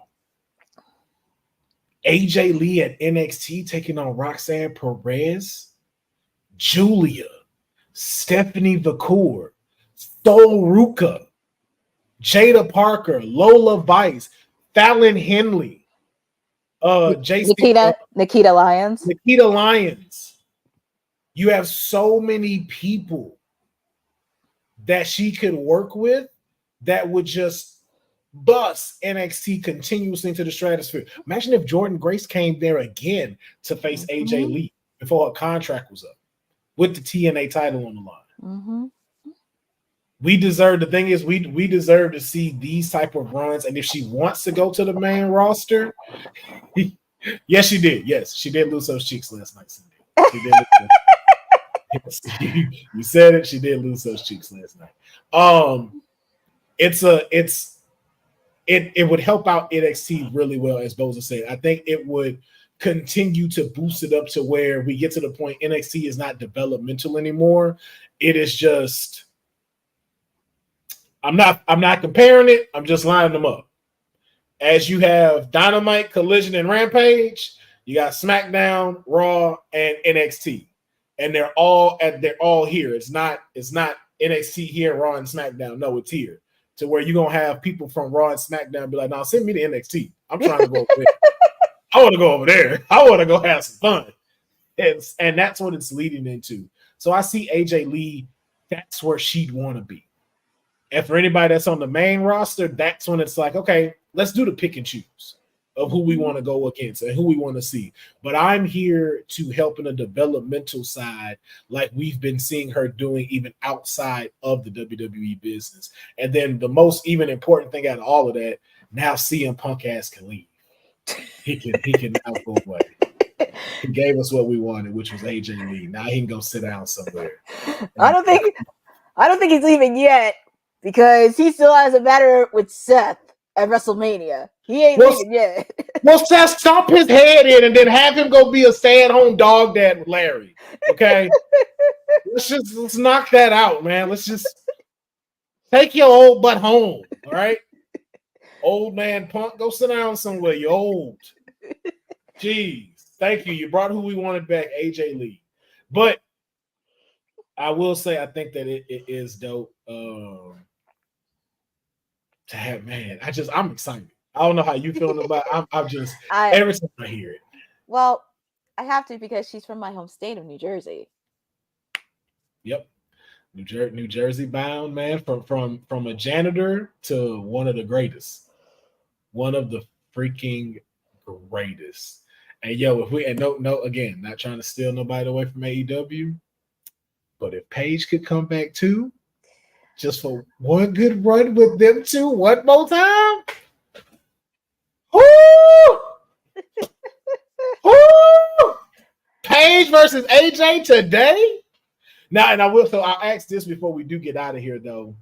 AJ Lee at NXT taking on Roxanne Perez, Julia, Stephanie Vacour, Sol Ruka, Jada Parker, Lola Vice, Fallon Henley, Nikita Lyons. Nikita Lyons. You have so many people that she could work with that would just bust NXT continuously into the stratosphere. Imagine if Jordan Grace came there again to face AJ Lee before her contract was up with the TNA title on the line. Mm-hmm. We deserve, the thing is, we deserve to see these type of runs. And if she wants to go to the main roster, yes, she did. Yes, she did lose those cheeks last night. She did lose those. You said it. She did lose those cheeks last night. It would help out NXT really well, as Boza said. I think it would continue to boost it up to where we get to the point NXT is not developmental anymore. It is just, I'm not comparing it. I'm just lining them up. As you have Dynamite, Collision, and Rampage, you got SmackDown, Raw, and NXT. And they're all here. It's not NXT here, Raw, and SmackDown. No, it's here. To where you're going to have people from Raw and SmackDown be like, no, send me to NXT. I'm trying to go over there. I want to go over there. I want to go have some fun. And that's what it's leading into. So I see AJ Lee, that's where she'd want to be. And for anybody that's on the main roster, that's when it's like, okay, let's do the pick and choose of who we want to go against and who we want to see. But I'm here to help in the developmental side, like we've been seeing her doing even outside of the WWE business. And then the most even important thing out of all of that, now CM Punk ass can leave. He can now go away. He gave us what we wanted, which was AJ Lee. Now he can go sit down somewhere. I don't think he's leaving yet because he still has a matter with Seth at WrestleMania. He ain't leaving yet. Well, Seth, stomp his head in and then have him go be a stay-at-home dog dad with Larry. Okay, let's knock that out, man. Let's just take your old butt home. All right, old man Punk, go sit down somewhere. You're old. Jeez, thank you. You brought who we wanted back, AJ Lee. But I will say, I think that it is dope to have. Man, I'm excited. I don't know how you feeling about it. I'm just every time I hear it. Well, I have to because she's from my home state of New Jersey. Yep. New Jersey bound, man, from a janitor to one of the greatest. One of the freaking greatest. And yo, no, again, not trying to steal nobody away from AEW, but if Paige could come back too, just for one good run with them two, one more time. Woo! Woo! Paige versus AJ today. Now, and I'll ask this before we do get out of here, though.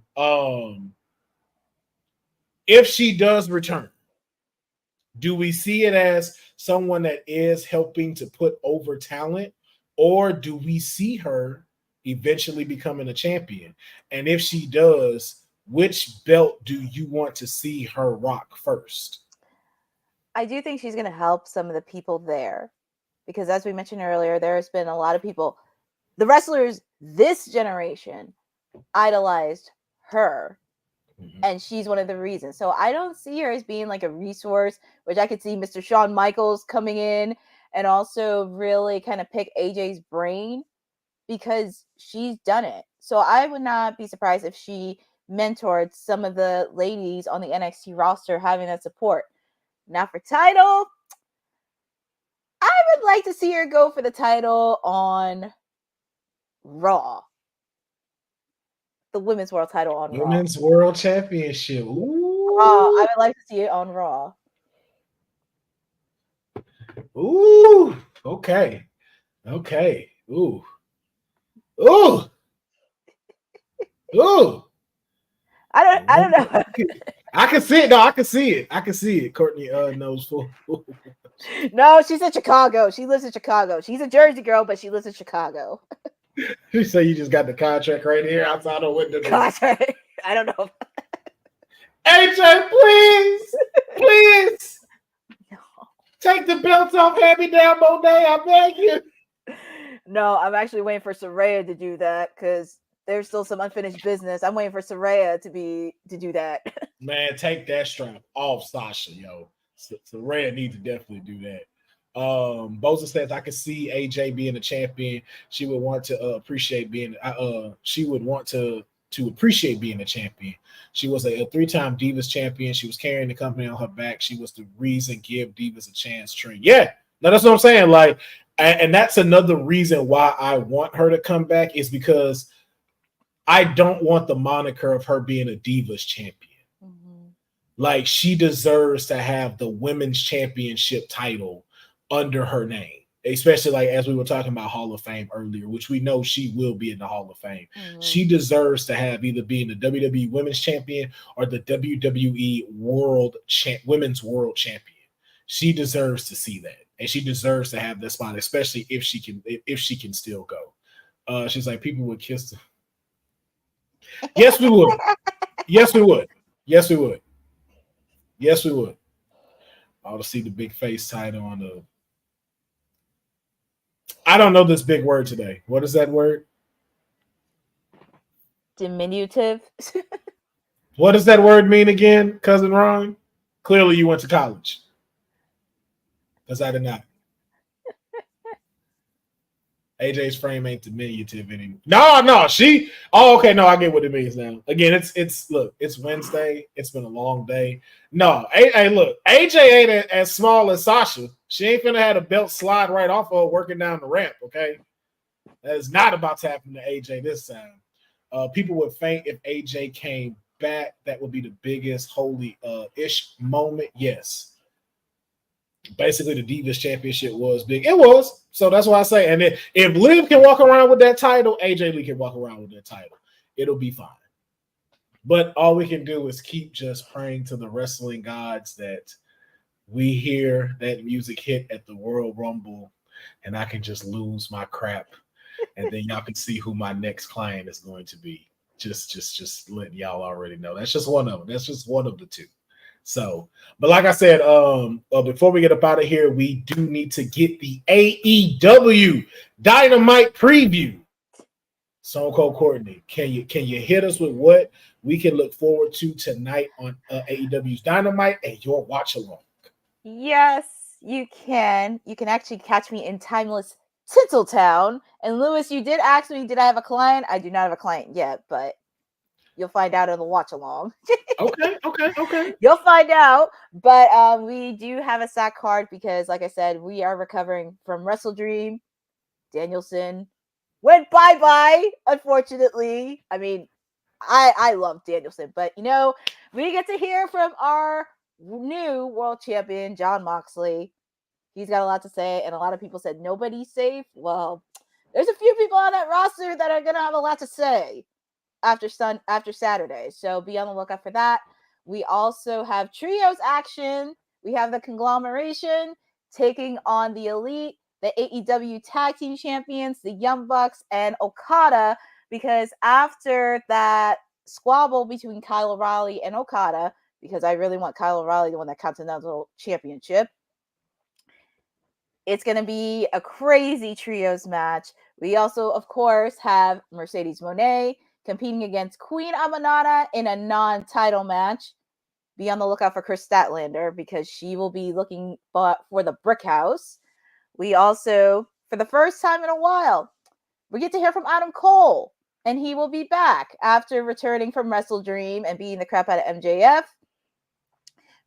If she does return, do we see it as someone that is helping to put over talent, or do we see her eventually becoming a champion? And if she does, which belt do you want to see her rock first? I do think she's going to help some of the people there because, as we mentioned earlier, there's been a lot of people, the wrestlers this generation idolized her, and she's one of the reasons. So I don't see her as being like a resource, which I could see Mr. Shawn Michaels coming in and also really kind of pick AJ's brain because she's done it. So I would not be surprised if she mentored some of the ladies on the NXT roster having that support. Now for title, I would like to see her go for the title on Raw. The Women's World title on Raw. Women's World Championship. Ooh. I would like to see it on Raw. Ooh. Okay. Ooh. Ooh. Ooh. I don't know. I can see it. No, I can see it. Courtney knows full. No, she's in Chicago. She lives in Chicago. She's a Jersey girl, but she lives in Chicago. You say you just got the contract right here outside the window. Contract? I don't know. AJ, please. No. Take the belt off, hand me down, Monet. I beg you. No, I'm actually waiting for Saraya to do that because there's still some unfinished business. I'm waiting for Saraya to do that. Man, take that strap off, Sasha, yo. Saraya needs to definitely do that. Boza says I could see AJ being a champion. She would want to appreciate being she would want to appreciate being a champion. She was a 3-time Divas champion. She was carrying the company on her back. She was the reason give Divas a chance train. Yeah, no, that's what I'm saying. Like, and that's another reason why I want her to come back is because I don't want the moniker of her being a Divas champion. Mm-hmm. Like, she deserves to have the women's championship title under her name, especially like as we were talking about Hall of Fame earlier, which we know she will be in the Hall of Fame. Mm-hmm. She deserves to have either being the WWE Women's Champion or the WWE Women's World Champion. She deserves to see that, and she deserves to have that spot, especially if she can still go. She's like, people would kiss her. Yes, we would. Yes, we would. Yes, we would. Yes, we would. I ought to see the big face title on the. I don't know this big word today. What is that word? Diminutive. What does that word mean again, Cousin Ron? Clearly you went to college. Because I did not. AJ's frame ain't diminutive anymore. No, she. Oh, okay. No, I get what it means now. Again, it's look. It's Wednesday. It's been a long day. No, hey, look. AJ ain't as small as Sasha. She ain't finna have a belt slide right off of her working down the ramp. Okay, that is not about to happen to AJ this time. People would faint if AJ came back. That would be the biggest holy ish moment. Yes. Basically, the Divas Championship was big. It was. So that's why I say. And if Liv can walk around with that title, AJ Lee can walk around with that title. It'll be fine. But all we can do is keep just praying to the wrestling gods that we hear that music hit at the World Rumble and I can just lose my crap. And then y'all can see who my next client is going to be. Just letting y'all already know. That's just one of them. That's just one of the two. So, but like I said, before we get up out of here, we do need to get the AEW Dynamite preview. Stone Cold Courtney, can you hit us with what we can look forward to tonight on AEW's Dynamite and your watch along? Yes, you can. You can actually catch me in timeless Tinseltown. And Lewis, you did ask me, did I have a client? I do not have a client yet, but you'll find out in the watch along. Okay. You'll find out. But we do have a sack card because, like I said, we are recovering from Wrestle Dream. Danielson went bye-bye, unfortunately. I mean, I love Danielson, but we get to hear from our new world champion, Jon Moxley. He's got a lot to say, and a lot of people said nobody's safe. Well, there's a few people on that roster that are going to have a lot to say after Saturday. So be on the lookout for that. We also have trios action. We have the conglomeration taking on the Elite, the AEW Tag Team Champions, the Young Bucks, and Okada, because after that squabble between Kyle O'Reilly and Okada, because I really want Kyle O'Reilly to win that Continental Championship, it's going to be a crazy trios match. We also, of course, have Mercedes Moné competing against Queen Amanada in a non-title match. Be on the lookout for Chris Statlander because she will be looking for the Brick House. We also, for the first time in a while, we get to hear from Adam Cole, and he will be back after returning from Wrestle Dream and beating the crap out of MJF.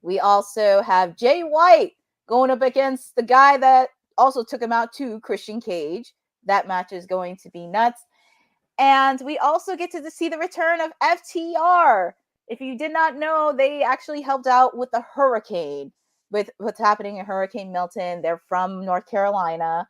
We also have Jay White going up against the guy that also took him out too, Christian Cage. That match is going to be nuts. And we also get to see the return of FTR. If you did not know, they actually helped out with the hurricane, with what's happening in Hurricane Milton. They're from North Carolina.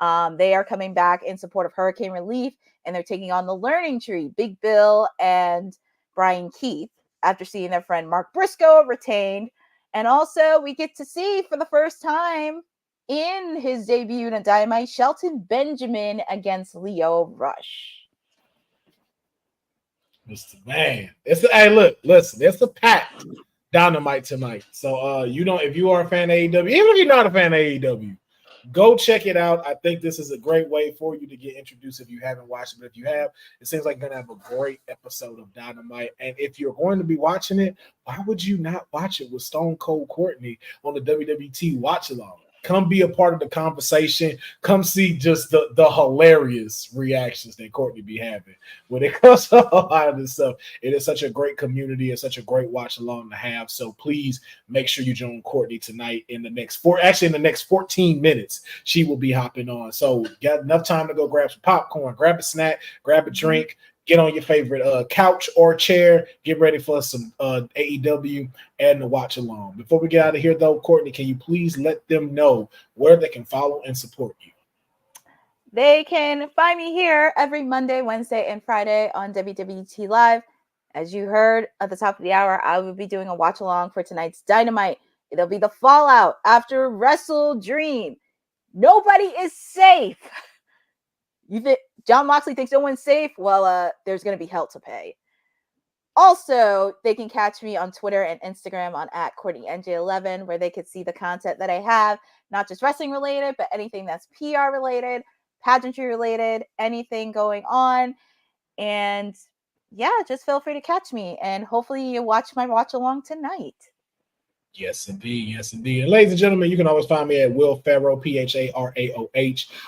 They are coming back in support of hurricane relief, and they're taking on the Learning Tree, Big Bill and Brian Keith, after seeing their friend Mark Briscoe retained. And also, we get to see for the first time in his debut in Dynamite, Shelton Benjamin against Lio Rush. Mr. Man, hey, look, listen, it's a packed Dynamite tonight. So if you are a fan of AEW, even if you're not a fan of AEW, go check it out. I think this is a great way for you to get introduced if you haven't watched it. But if you have, it seems like you're going to have a great episode of Dynamite. And if you're going to be watching it, why would you not watch it with Stone Cold Courtney on the WWT Watch Along? Come be a part of the conversation. Come see just the hilarious reactions that Courtney be having when it comes to a lot of this stuff. It is such a great community. It's such a great watch along to have. So please make sure you join Courtney tonight in the next 14 minutes. She will be hopping on. So got enough time to go grab some popcorn, grab a snack, grab a drink. Get on your favorite couch or chair. Get ready for some AEW and the watch along. Before we get out of here, though, Courtney, can you please let them know where they can follow and support you? They can find me here every Monday, Wednesday, and Friday on WWT Live. As you heard at the top of the hour, I will be doing a watch along for tonight's Dynamite. It'll be the fallout after Wrestle Dream. Nobody is safe. You think Jon Moxley thinks no one's safe? Well, there's going to be hell to pay. Also, they can catch me on Twitter and Instagram on @CourtneyNJ11, where they could see the content that I have, not just wrestling related, but anything that's PR related, pageantry related, anything going on. And yeah, just feel free to catch me. And hopefully you watch my watch along tonight. Yes, indeed. Yes, indeed. And ladies and gentlemen, you can always find me at Will Pharaoh, Pharaoh,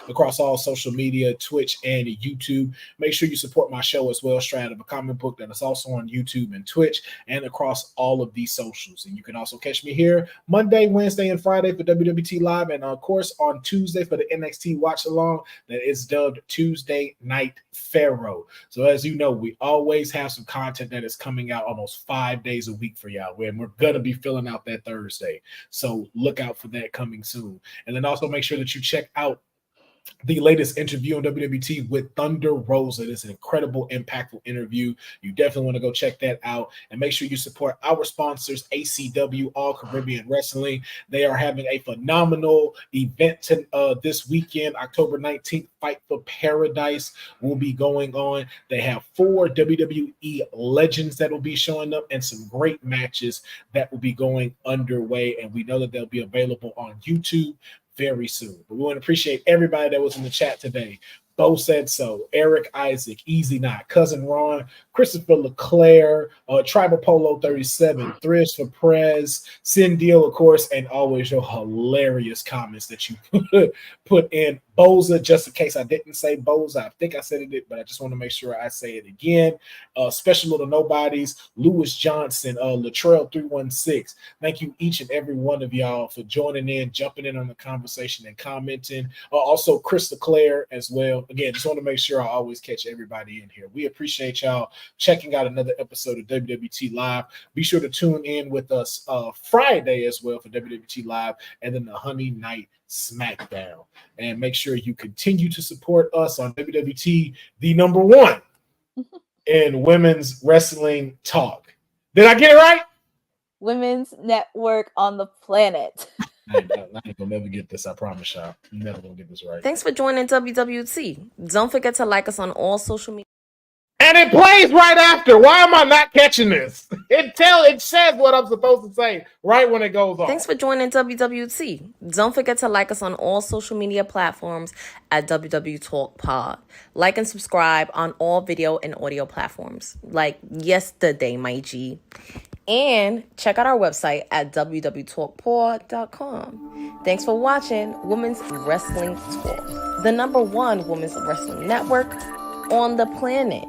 across all social media, Twitch and YouTube. Make sure you support my show as well, Strand of a Comic Book, that is also on YouTube and Twitch and across all of these socials. And you can also catch me here Monday, Wednesday, and Friday for WWT Live, and of course on Tuesday for the NXT Watch Along that is dubbed Tuesday Night Pharaoh. So as you know, we always have some content that is coming out almost 5 days a week for y'all. And we're going to be filling out that Thursday. So look out for that coming soon. And then also make sure that you check out the latest interview on WWT with Thunder Rosa. It is an incredible, impactful interview. You definitely want to go check that out. And make sure you support our sponsors, ACW, All Caribbean Wrestling. They are having a phenomenal event this weekend, October 19th. Fight for Paradise will be going on. They have 4 WWE legends that will be showing up and some great matches that will be going underway. And we know that they'll be available on YouTube very soon. But we want to appreciate everybody that was in the chat today. Bo said so. Eric Isaac, Easy Knot, Cousin Ron, Christopher LeClaire, Tribal Polo 37, Thrish for Prez, Sin Deal, of course, and always your hilarious comments that you put in. Boza, just in case I didn't say Boza, I think I said it, but I just want to make sure I say it again. Special Little Nobodies, Lewis Johnson, Latrell 316. Thank you, each and every one of y'all, for joining in, jumping in on the conversation and commenting. Also, Chris LeClaire as well. Again, just want to make sure I always catch everybody in here. We appreciate y'all checking out another episode of WWT Live. Be sure to tune in with us Friday as well for WWT Live, and then the Honey Night SmackDown. And make sure you continue to support us on WWT, the number one in women's wrestling talk. Did I get it right? Women's network on the planet. I ain't gonna never get this. I promise y'all. You're never gonna get this right. Thanks for joining WWT. Don't forget to like us on all social media. And it plays right after. Why am I not catching this? It says what I'm supposed to say right when it goes on. Thanks for joining WWT. Don't forget to like us on all social media platforms at WW Talk Pod. Like and subscribe on all video and audio platforms, like yesterday, my G. And check out our website at www.talkpod.com. Thanks for watching Women's Wrestling Talk, the number one women's wrestling network on the planet.